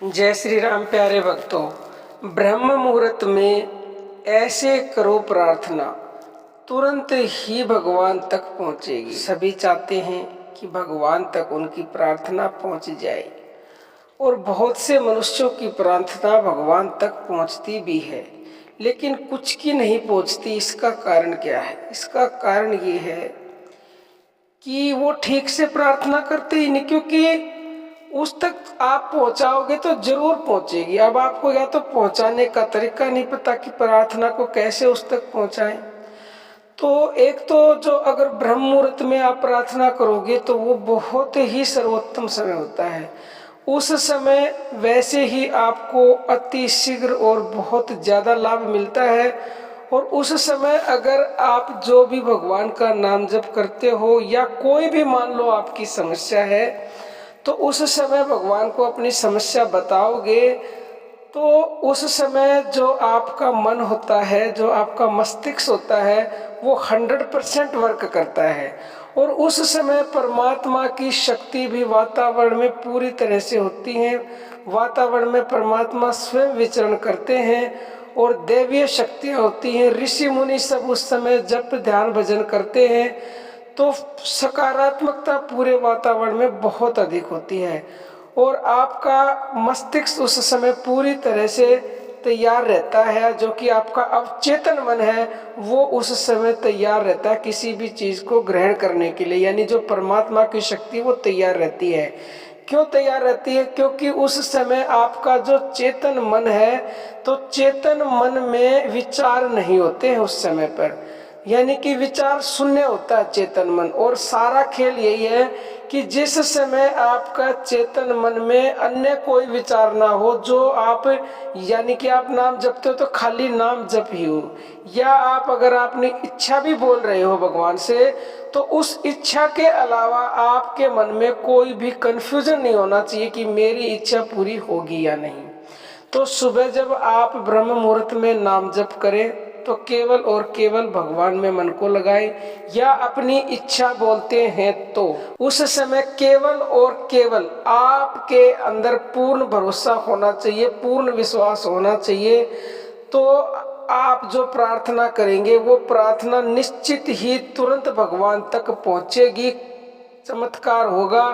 जय श्री राम प्यारे भक्तों। ब्रह्म मुहूर्त में ऐसे करो प्रार्थना, तुरंत ही भगवान तक पहुंचेगी। सभी चाहते हैं कि भगवान तक उनकी प्रार्थना पहुंच जाए और बहुत से मनुष्यों की प्रार्थना भगवान तक पहुंचती भी है, लेकिन कुछ की नहीं पहुंचती। इसका कारण क्या है? इसका कारण ये है कि वो ठीक से प्रार्थना करते ही नहीं, क्योंकि उस तक आप पहुंचाओगे तो जरूर पहुंचेगी। अब आपको या तो पहुंचाने का तरीका नहीं पता कि प्रार्थना को कैसे उस तक पहुंचाएं। तो एक तो जो अगर ब्रह्म मुहूर्त में आप प्रार्थना करोगे तो वो बहुत ही सर्वोत्तम समय होता है। उस समय वैसे ही आपको अति शीघ्र और बहुत ज़्यादा लाभ मिलता है। और उस समय अगर आप जो भी भगवान का नाम जप करते हो या कोई भी मान लो आपकी समस्या है, तो उस समय भगवान को अपनी समस्या बताओगे तो उस समय जो आपका मन होता है, जो आपका मस्तिष्क होता है, वो 100% वर्क करता है। और उस समय परमात्मा की शक्ति भी वातावरण में पूरी तरह से होती है। वातावरण में परमात्मा स्वयं विचरण करते हैं और दैवीय शक्तियाँ होती हैं। ऋषि मुनि सब उस समय जप ध्यान भजन करते हैं, तो सकारात्मकता पूरे वातावरण में बहुत अधिक होती है और आपका मस्तिष्क उस समय पूरी तरह से तैयार रहता है। जो कि आपका अवचेतन मन है वो उस समय तैयार रहता है किसी भी चीज़ को ग्रहण करने के लिए, यानी जो परमात्मा की शक्ति वो तैयार रहती है। क्यों तैयार रहती है? क्योंकि उस समय आपका जो चेतन मन है, तो चेतन मन में विचार नहीं होते हैं उस समय पर, यानी कि विचार शून्य होता है चेतन मन। और सारा खेल यही है कि जिस समय आपका चेतन मन में अन्य कोई विचार ना हो, जो आप यानी कि आप नाम जपते हो तो खाली नाम जप ही हो, या आप अगर अपनी इच्छा भी बोल रहे हो भगवान से, तो उस इच्छा के अलावा आपके मन में कोई भी कंफ्यूजन नहीं होना चाहिए कि मेरी इच्छा पूरी होगी या नहीं। तो सुबह जब आप ब्रह्म मुहूर्त में नाम जप करें तो केवल और केवल भगवान में मन को लगाएं, या अपनी इच्छा बोलते हैं तो उस समय केवल और केवल आपके अंदर पूर्ण भरोसा होना चाहिए, पूर्ण विश्वास होना चाहिए। तो आप जो प्रार्थना करेंगे वो प्रार्थना निश्चित ही तुरंत भगवान तक पहुंचेगी। चमत्कार होगा,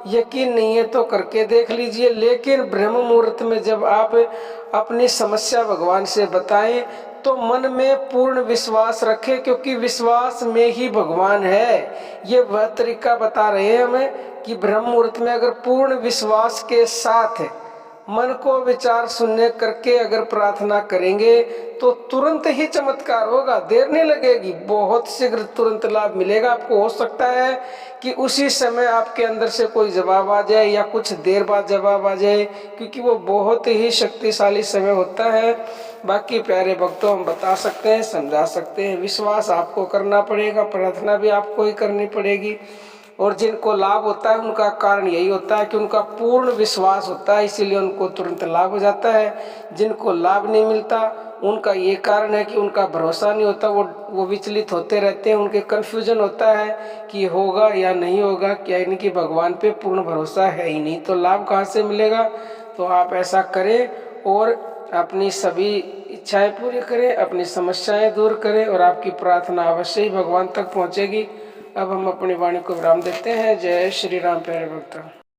यकीन नहीं है तो करके देख लीजिए। लेकिन ब्रह्म मुहूर्त में जब आप अपनी समस्या भगवान से बताएं तो मन में पूर्ण विश्वास रखें, क्योंकि विश्वास में ही भगवान है। ये वह तरीका बता रहे हैं हमें कि ब्रह्म मुहूर्त में अगर पूर्ण विश्वास के साथ मन को विचार शून्य करके अगर प्रार्थना करेंगे तो तुरंत ही चमत्कार होगा, देर नहीं लगेगी, बहुत शीघ्र तुरंत लाभ मिलेगा आपको। हो सकता है कि उसी समय आपके अंदर से कोई जवाब आ जाए या कुछ देर बाद जवाब आ जाए, क्योंकि वो बहुत ही शक्तिशाली समय होता है। बाकी प्यारे भक्तों, हम बता सकते हैं, समझा सकते हैं, विश्वास आपको करना पड़ेगा, प्रार्थना भी आपको ही करनी पड़ेगी। और जिनको लाभ होता है उनका कारण यही होता है कि उनका पूर्ण विश्वास होता है, इसीलिए उनको तुरंत लाभ हो जाता है। जिनको लाभ नहीं मिलता उनका ये कारण है कि उनका भरोसा नहीं होता, वो विचलित होते रहते हैं, उनके कन्फ्यूजन होता है कि होगा या नहीं होगा, क्या इनकी भगवान पे पूर्ण भरोसा है ही नहीं, तो लाभ कहाँ से मिलेगा। तो आप ऐसा करें और अपनी सभी इच्छाएं पूरी करें, अपनी समस्याएं दूर करें और आपकी प्रार्थना अवश्य ही भगवान तक पहुँचेगी। अब हम अपनी वाणी को विराम देते हैं। जय श्री राम प्यारे भक्तों।